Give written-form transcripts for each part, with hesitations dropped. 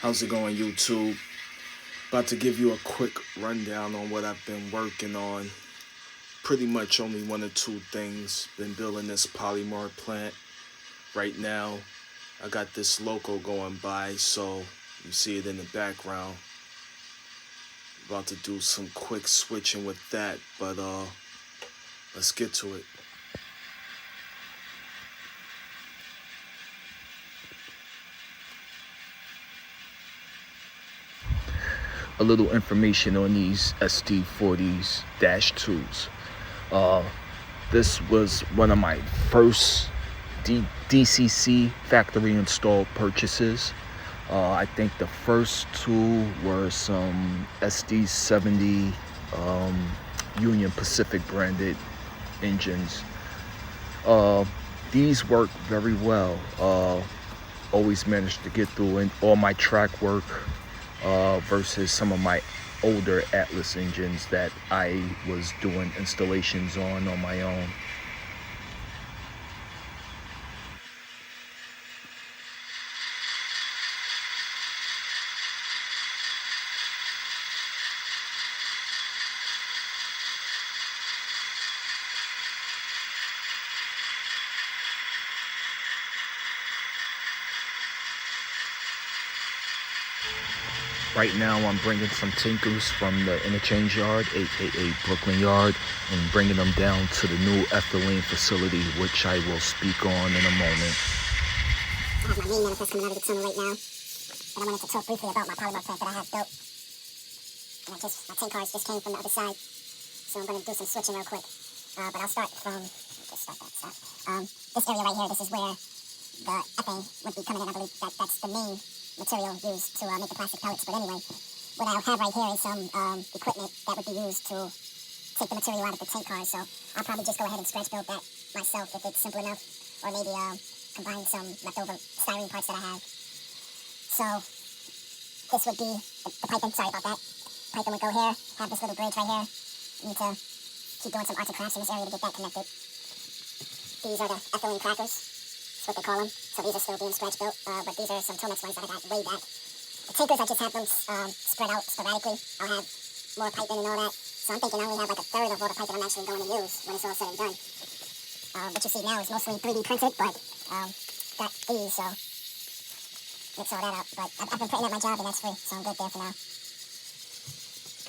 How's it going, YouTube? About to give you a quick rundown on what I've been working on. Pretty much only one or two things. Been building this polymer plant. Right now, I got this loco going by, so you see it in the background. About to do some quick switching with that, but let's get to it. A little information on these SD40s-2s. This was one of my first DCC factory installed purchases. I think the first two were some SD70 Union Pacific branded engines. These work very well. Always managed to get through in all my track work versus some of my older Atlas engines that I was doing installations on my own. Right now I'm bringing some tinkers from the interchange yard, aka Brooklyn Yard, and bringing them down to the new ethylene facility, which I will speak on in a moment. I have my main manifest coming out of the tunnel right now, but I wanted to talk briefly about my polymer plant that I have built. And my tank cars just came from the other side, so I'm going to do some switching real quick. But I'll start from, just start that stuff. This area right here, this is where the ethane would be coming in. I believe that's the main material used to make the plastic pellets. But anyway, what I'll have right here is some equipment that would be used to take the material out of the tank cars. So I'll probably just go ahead and scratch build that myself if it's simple enough, or maybe combine some leftover styrene parts that I have. So this would be the piping. Sorry about that. Piping would go here. Have this little bridge right here. Need to keep doing some arts and crafts in this area to get that connected. These are the ethylene crackers. What they call them. So these are still being scratch built, but these are some Tomex ones that I got way back. The tankers, I just have them spread out sporadically. I'll have more piping and all that. So I'm thinking I only have like a third of all the piping I'm actually going to use when it's all said and done. What you see now is mostly 3D printed, but got these, so mix all that up. But I've been putting at my job and that's free, so I'm good there for now.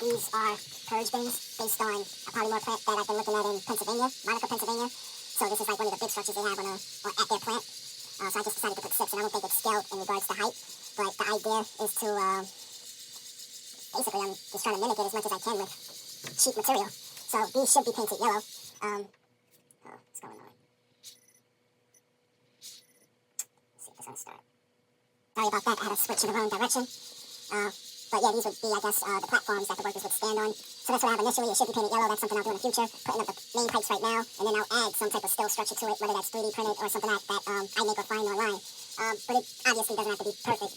These are purge bins based on a polymer plant that I've been looking at in Pennsylvania, Monica, Pennsylvania. So this is like one of the big structures they have at their plant. So I just decided to put 6, and I don't think it's scaled in regards to height. But the idea is to, basically I'm just trying to mimic it as much as I can with cheap material. So these should be painted yellow. What's going on? Let's see if this will start. Sorry about that, I had to switch in the wrong direction. But yeah, these would be, I guess, the platforms that the workers would stand on. So that's what I have initially. It should be painted yellow. That's something I'll do in the future. Putting up the main pipes right now, and then I'll add some type of still structure to it, whether that's 3D printed or something that I make or find online. But it obviously doesn't have to be perfect.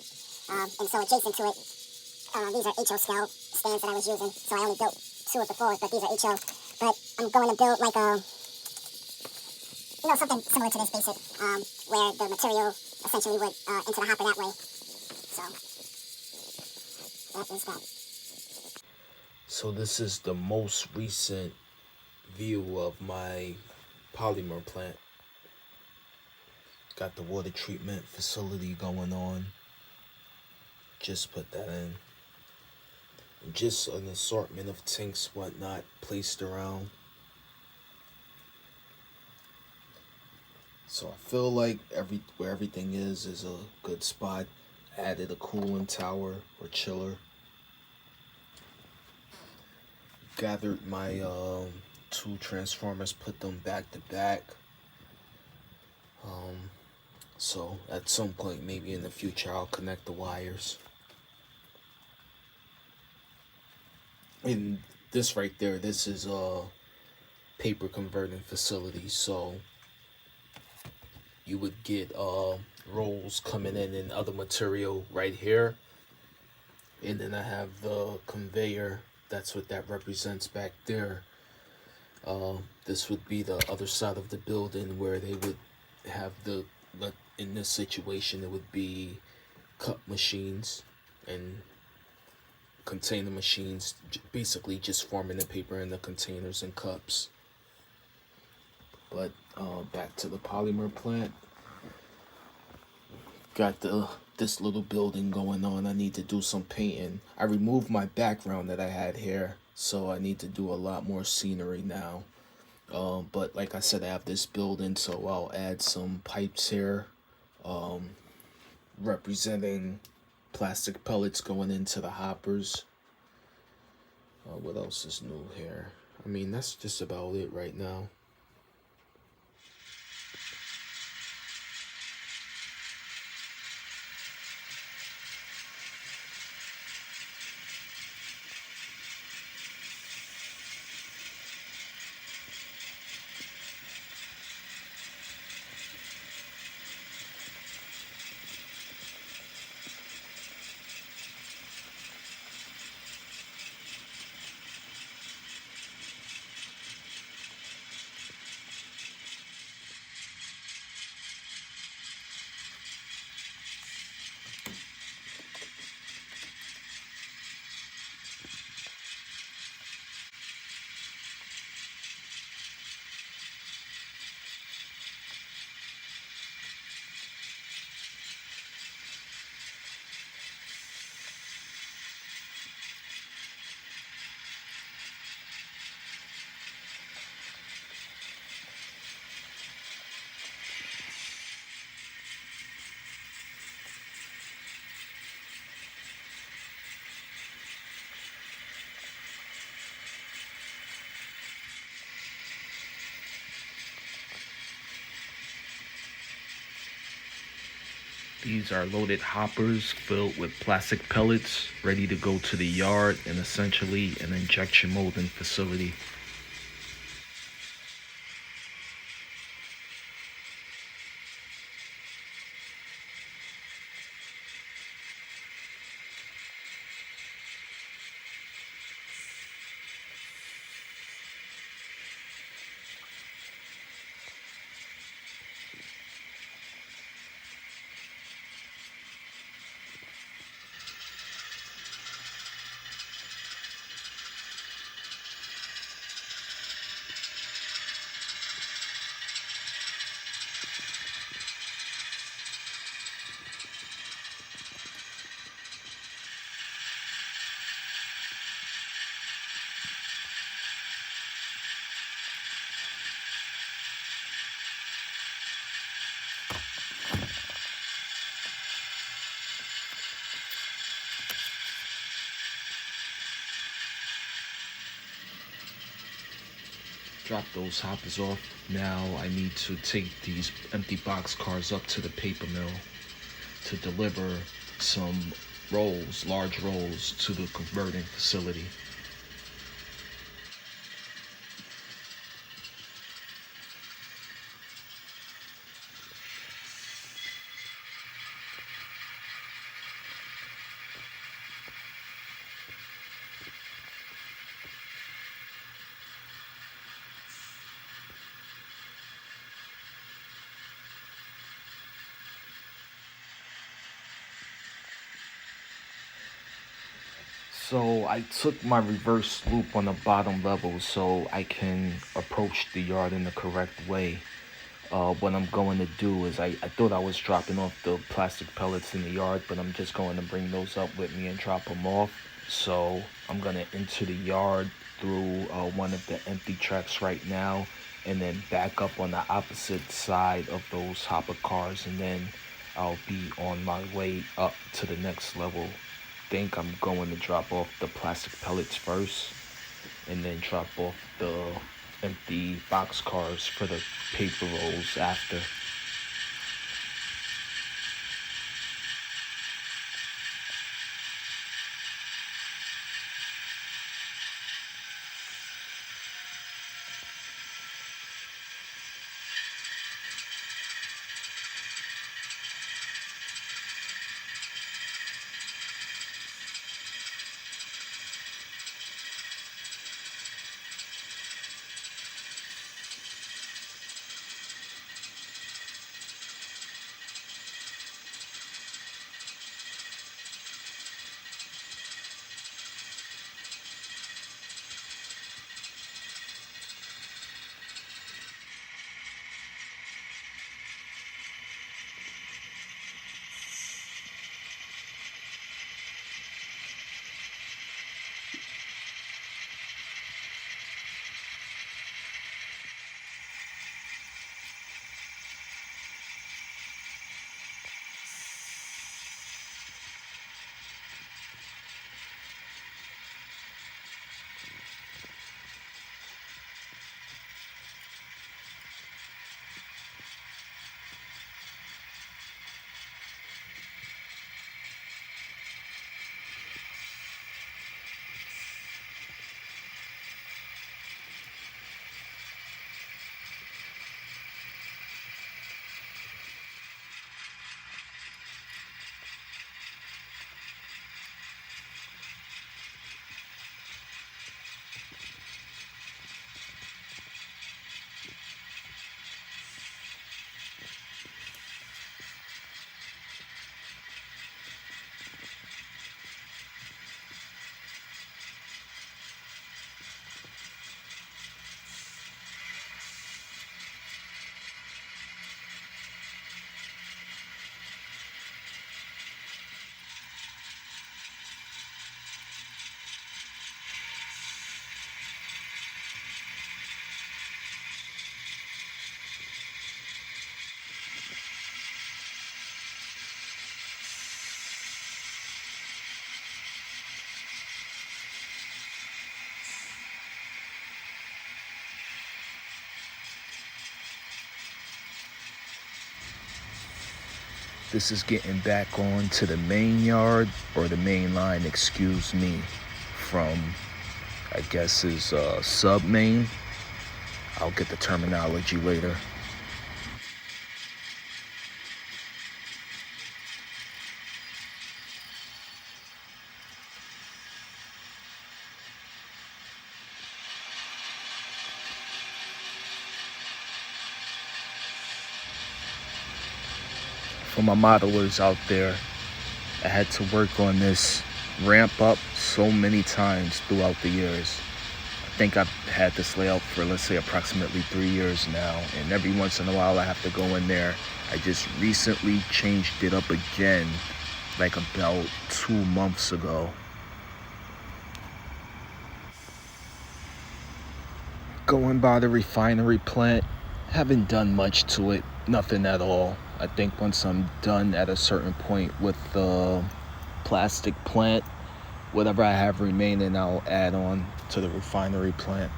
And so adjacent to it, these are HO scale stands that I was using. So I only built 2 of the 4s, but these are HO. But I'm going to build like something similar to this basic, where the material essentially would into the hopper that way. So that is that. So this is the most recent view of my polymer plant. Got the water treatment facility going on. Just put that in. And just an assortment of tanks, whatnot, placed around. So I feel like where everything is a good spot. Added a cooling tower or chiller. Gathered my 2 transformers, put them back to back. So at some point, maybe in the future, I'll connect the wires. And this right there, this is a paper converting facility. So you would get rolls coming in and other material right here. And then I have the conveyor. That's what that represents back there. This would be the other side of the building where they would have in this situation, it would be cut machines. and container machines basically just forming the paper in the containers and cups. But back to the polymer plant. Got this little building going on. I need to do some painting. I removed my background that I had here, so I need to do a lot more scenery now. But like I said, I have this building, so I'll add some pipes here, representing plastic pellets going into the hoppers. What else is new here? I mean, that's just about it right now. These are loaded hoppers filled with plastic pellets ready to go to the yard and essentially an injection molding facility. Drop those hoppers off. Now I need to take these empty box cars up to the paper mill to deliver some rolls, large rolls, to the converting facility. So I took my reverse loop on the bottom level so I can approach the yard in the correct way. What I'm going to do is I thought I was dropping off the plastic pellets in the yard, but I'm just going to bring those up with me and drop them off. So I'm going to enter the yard through one of the empty tracks right now, and then back up on the opposite side of those hopper cars, and then I'll be on my way up to the next level. Think I'm going to drop off the plastic pellets first, and then drop off the empty box cars for the paper rolls after. This is getting back on to the main yard, or the main line, excuse me, from, I guess, is sub main. I'll get the terminology later. For my modelers out there, I had to work on this ramp up so many times throughout the years. I think I've had this layout for, let's say, approximately 3 years now, and every once in a while I have to go in there. I just recently changed it up again, like about 2 months ago. Going by the refinery plant, haven't done much to it, nothing at all. I think once I'm done at a certain point with the plastic plant, whatever I have remaining, I'll add on to the refinery plant.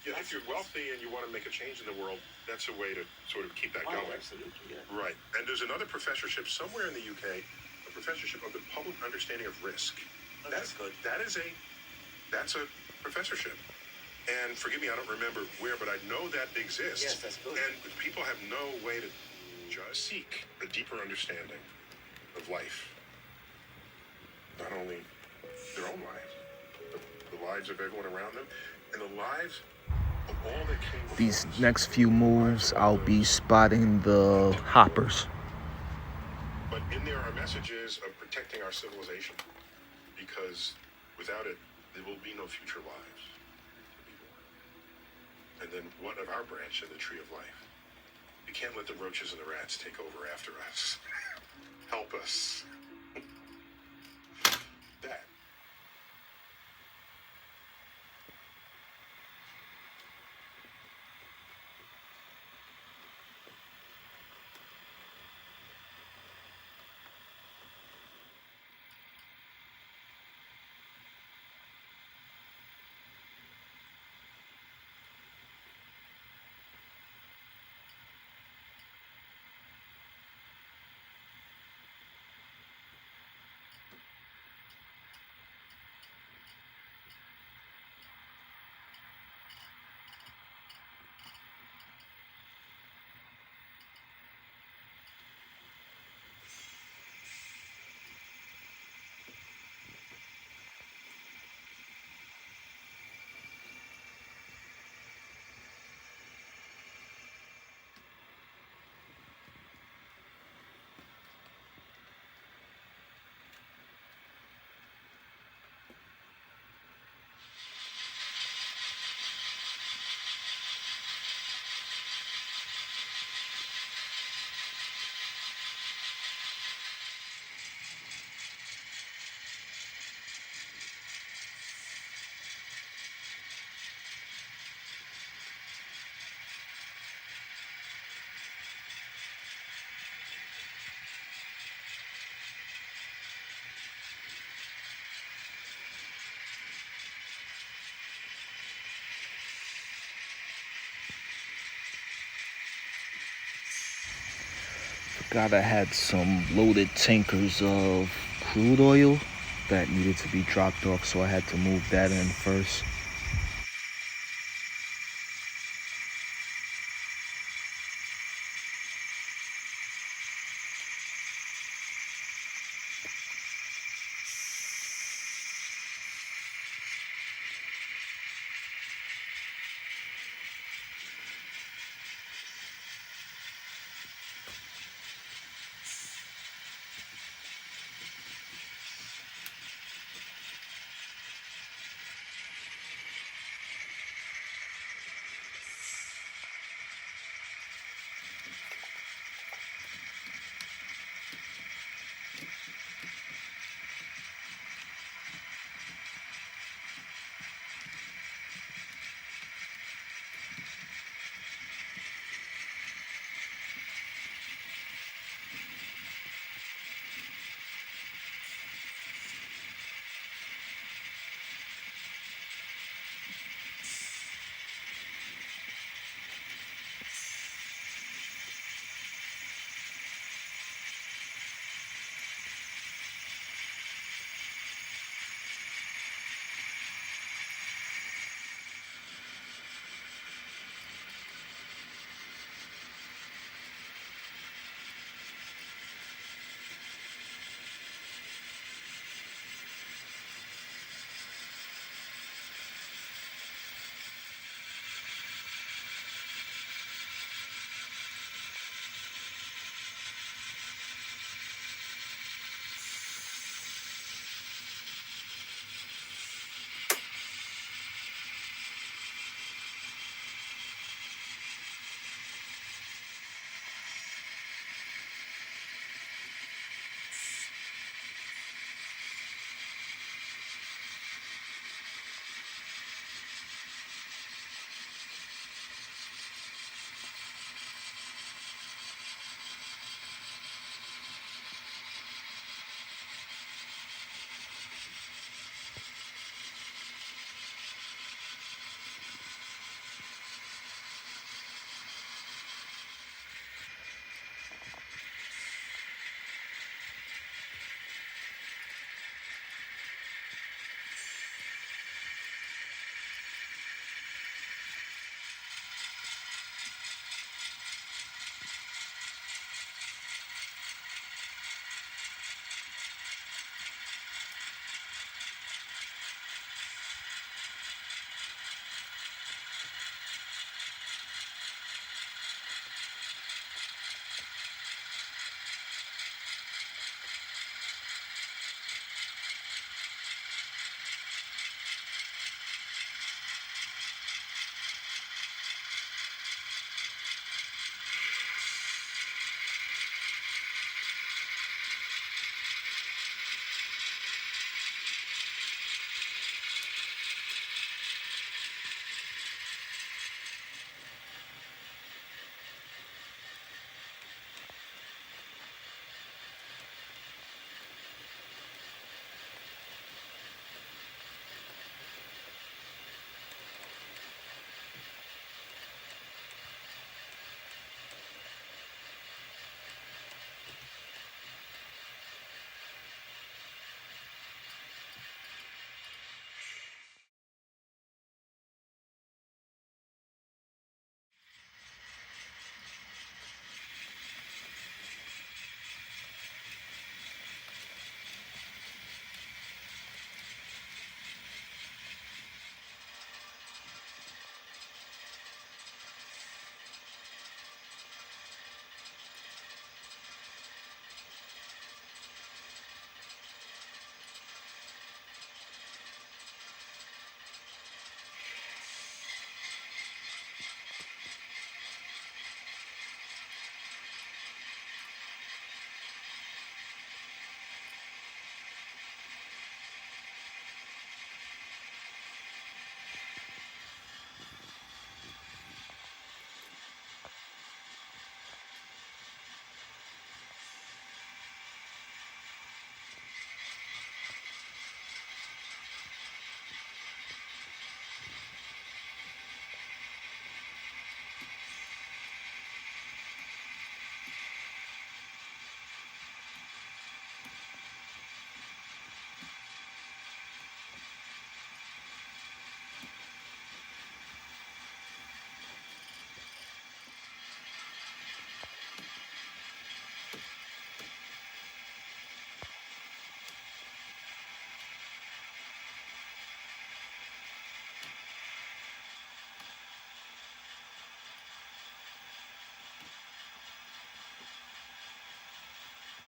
Yeah, if you're wealthy and you want to make a change in the world, that's a way to sort of keep that going. Absolutely, yeah. Right. And there's another professorship somewhere in the UK, a professorship of the public understanding of risk. Oh, that's good. That's a professorship. And forgive me, I don't remember where, but I know that exists. Yes, that's good. And people have no way to just seek a deeper understanding of life. Not only their own lives, but the lives of everyone around them, and the lives of all that came before These us. next few moves, I'll be spotting the hoppers. But in there are messages of protecting our civilization, because without it, there will be no future lives. And then what of our branch of the tree of life? We can't let the roaches and the rats take over after us. Help us. That. Forgot I had some loaded tankers of crude oil that needed to be dropped off, so I had to move that in first.